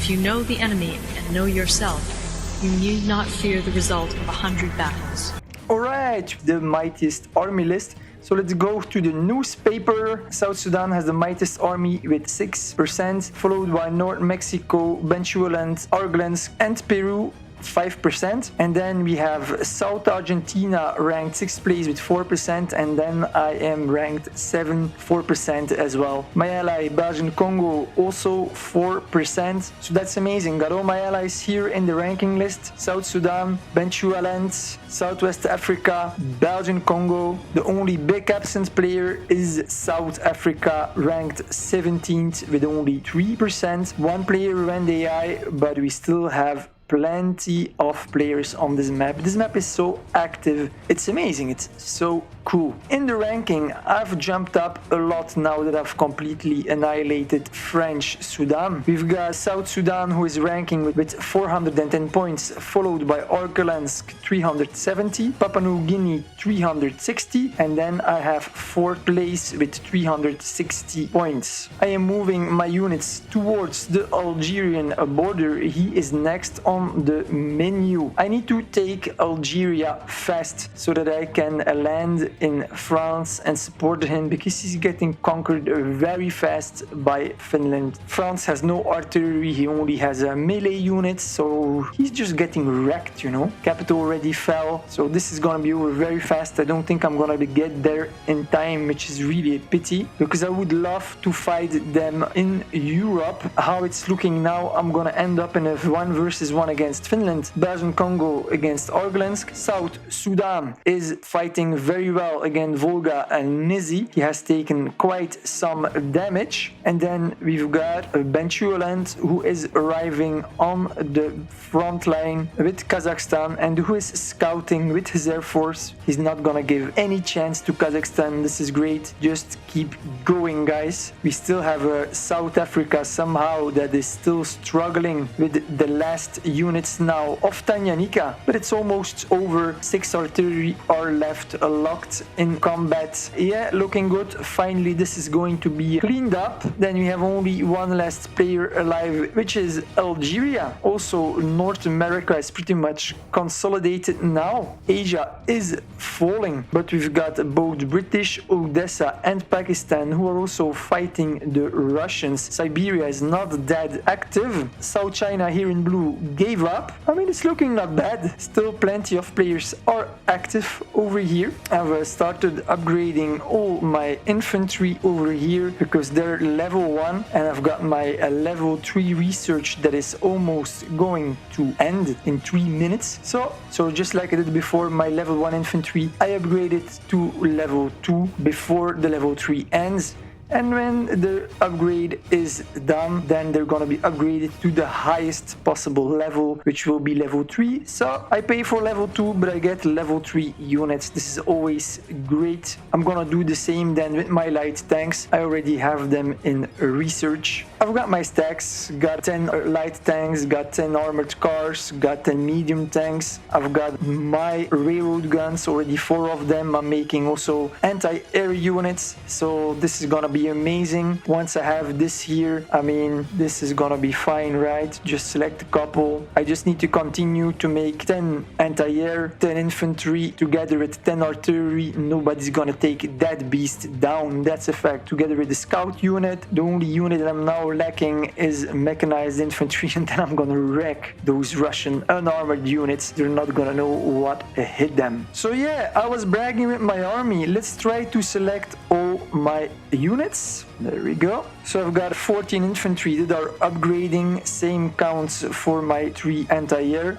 If you know the enemy and know yourself, you need not fear the result of 100 battles. Alright, the mightiest army list. So let's go to the newspaper. South Sudan has the mightiest army with 6%, followed by North Mexico, Bechuanaland, Arglansk, and Peru. 5%, and then we have South Argentina ranked 6th place with 4%, and then I am ranked 4% as well. My ally Belgian Congo also 4%, so that's amazing. Got all my allies here in the ranking list. South Sudan, Bechuanaland, Southwest Africa, Belgian Congo. The only big absent player is South Africa, ranked 17th with only 3%. One player went AI, but we still have plenty of players on this map. This map is so active. It's amazing. It's so cool. In the ranking, I've jumped up a lot now that I've completely annihilated French Sudan. We've got South Sudan, who is ranking with 410 points, followed by Arglansk 370, Papua New Guinea 360, and then I have 4th place with 360 points. I am moving my units towards the Algerian border. He is next on the menu. I need to take Algeria fast so that I can land in France and support him, because he's getting conquered very fast by Finland. France has no artillery, he only has a melee unit, so he's just getting wrecked, you know. Capital already fell, so this is gonna be over very fast. I don't think I'm gonna get there in time, which is really a pity, because I would love to fight them in Europe. How it's looking now, I'm gonna end up in a 1 versus 1 against Finland, Belgian Congo against Arglansk. South Sudan is fighting very well against Volga and Nizi. He has taken quite some damage. And then we've got Bechuanaland, who is arriving on the front line with Kazakhstan and who is scouting with his air force. He's not gonna give any chance to Kazakhstan. This is great. Just keep going, guys. We still have South Africa somehow that is still struggling with the last units now of Tanganyika, but it's almost over. 6 artillery are left locked in combat. Yeah, looking good. Finally, this is going to be cleaned up. Then we have only one last player alive, which is Algeria. Also, North America is pretty much consolidated now. Asia is falling, but we've got both British, Odessa, and Pakistan who are also fighting the Russians. Siberia is not that active. South China here in blue gave up. I mean, it's looking not bad. Still plenty of players are active over here. I've started upgrading all my infantry over here because they're level 1, and I've got my level 3 research that is almost going to end in 3 minutes. So just like I did before, my level 1 infantry, I upgraded to level 2 before the level 3 ends. And when the upgrade is done, then they're gonna be upgraded to the highest possible level, which will be level 3. So I pay for level 2, but I get level 3 units. This is always great. I'm gonna do the same then with my light tanks. I already have them in research. I've got my stacks, got 10 light tanks, got 10 armored cars, got 10 medium tanks. I've got my railroad guns, already 4 of them. I'm making also anti-air units, so this is gonna be amazing. Once I have this here, I mean, this is gonna be fine, right? Just select a couple. I just need to continue to make 10 anti-air, 10 infantry, together with 10 artillery. Nobody's gonna take that beast down, that's a fact. Together with the scout unit, the only unit that I'm now lacking is mechanized infantry, and then I'm gonna wreck those Russian unarmored units. They're not gonna know what hit them. So yeah, I was bragging with my army. Let's try to select all my units. There we go. So I've got 14 infantry that are upgrading, same counts for my 3 anti-air.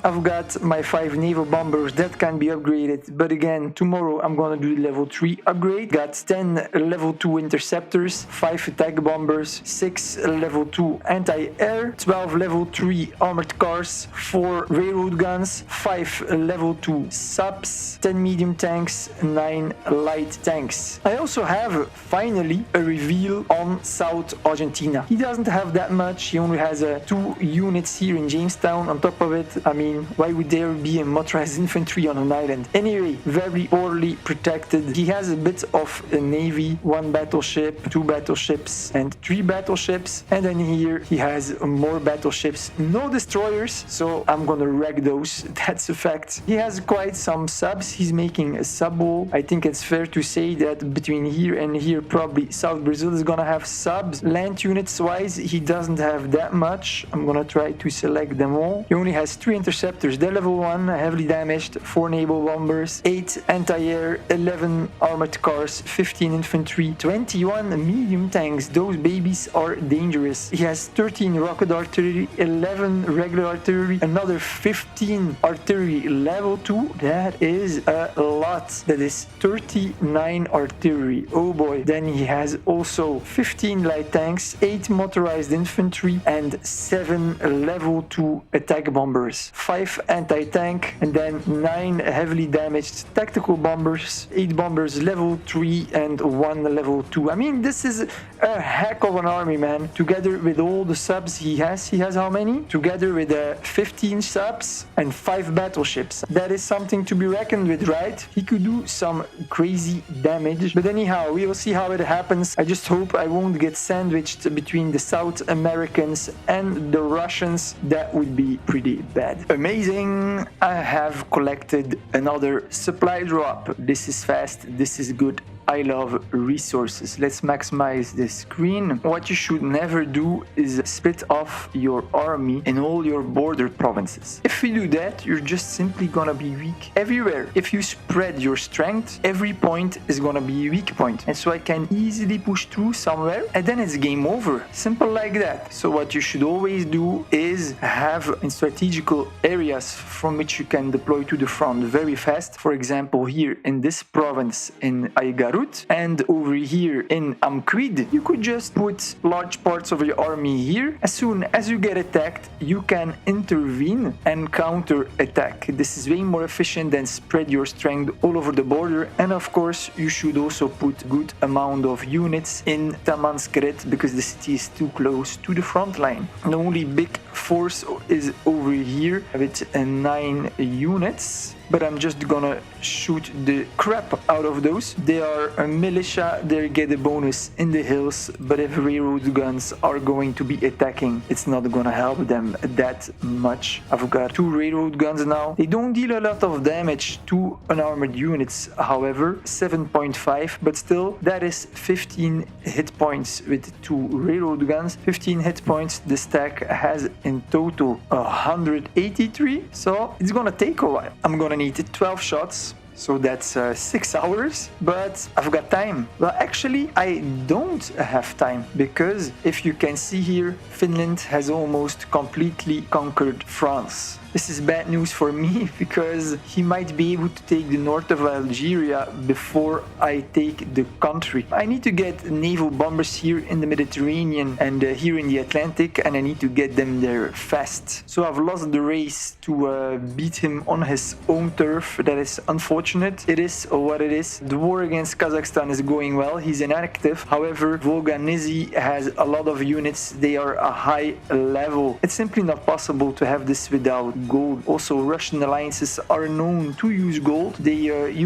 I've got my 5 naval bombers that can be upgraded, but again, tomorrow I'm gonna do level 3 upgrade. Got 10 level 2 interceptors, 5 attack bombers, 6 level 2 anti-air, 12 level 3 armored cars, 4 railroad guns, 5 level 2 subs, 10 medium tanks, 9 light tanks. I also have finally a reveal on South Argentina. He doesn't have that much. He only has 2 units here in Jamestown. On top of it, I mean, why would there be a motorized infantry on an island? Anyway, very poorly protected. He has a bit of a navy, 1 battleship, 2 battleships, and 3 battleships. And then here he has more battleships, no destroyers, so I'm gonna wreck those. That's a fact. He has quite some subs. He's making a sub wall. I think it's fair to say that between here and here, probably South Brazil is gonna have subs. Land units wise, he doesn't have that much. I'm gonna try to select them all. He only has 3 interceptors. They're level 1, heavily damaged, 4 naval bombers, 8 anti-air, 11 armored cars, 15 infantry, 21 medium tanks. Those babies are dangerous. He has 13 rocket artillery, 11 regular artillery, another 15 artillery level 2. That is a lot. That is 39 artillery. Oh boy. Then he has also 15 light tanks, 8 motorized infantry, and 7 level 2 attack bombers, 5 anti-tank, and then 9 heavily damaged tactical bombers, 8 bombers level 3, and 1 level 2. I mean, this is a heck of an army, man. Together with all the subs he has how many? Together with 15 subs and 5 battleships. That is something to be reckoned with, right? He could do some crazy damage. But anyhow, we will see how it happens. I just hope I won't get sandwiched between the South Americans and the Russians. That would be pretty bad. Amazing! I have collected another supply drop. This is fast. This is good. I love resources. Let's maximize the screen. What you should never do is split off your army in all your border provinces. If you do that, you're just simply gonna be weak everywhere. If you spread your strength, every point is gonna be a weak point. And so I can easily push through somewhere and then it's game over. Simple like that. So what you should always do is have in strategical areas from which you can deploy to the front very fast. For example, here in this province in Aigarut, and over here in Amquid, you could just put large parts of your army here. As soon as you get attacked, you can intervene and counter attack. This is way more efficient than spread your strength all over the border. And of course, you should also put good amount of units in Tamanskret because the city is too close to the front line. The only big force is over here with 9 units. But I'm just gonna shoot the crap out of those. They are a militia, they get a bonus in the hills, but if railroad guns are going to be attacking, it's not gonna help them that much. I've got 2 railroad guns now. They don't deal a lot of damage to unarmored units, however, 7.5, but still, that is 15 hit points with 2 railroad guns. 15 hit points, the stack has in total 183, so it's gonna take a while. I'm gonna need 12 shots, so that's 6 hours, but I've got time. Well, actually, I don't have time because if you can see here, Finland has almost completely conquered France. This is bad news for me because he might be able to take the north of Algeria before I take the country. I need to get naval bombers here in the Mediterranean and here in the Atlantic, and I need to get them there fast. So I've lost the race to beat him on his own turf. That is unfortunate. It is what it is. The war against Kazakhstan is going well. He's inactive. However, Volga-Nizi has a lot of units. They are a high level. It's simply not possible to have this without gold. Also, Russian alliances are known to use gold. They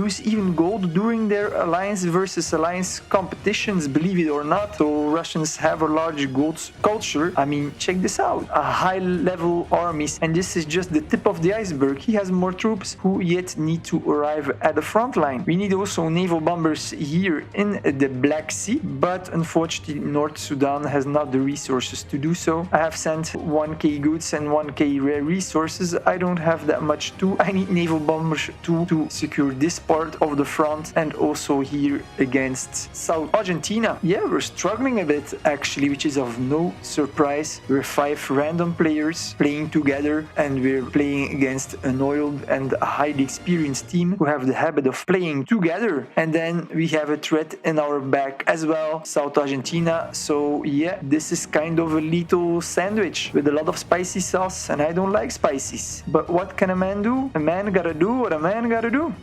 use even gold during their alliance versus alliance competitions, believe it or not. So Russians have a large gold culture. I mean, check this out. A high level armies, and this is just the tip of the iceberg. He has more troops who yet need to arrive at the front line. We need also naval bombers here in the Black Sea, but unfortunately North Sudan has not the resources to do so. I have sent 1k goods and 1k rare resources. I don't have that much too. I need naval bombers too to secure this part of the front and also here against South Argentina. Yeah, we're struggling a bit actually, which is of no surprise. We're 5 random players playing together and we're playing against an oiled and highly experienced team who have the habit of playing together. And then we have a threat in our back as well, South Argentina. So yeah, this is kind of a lethal sandwich with a lot of spicy sauce, and I don't like spices. But what can a man do? A man gotta do what a man gotta do.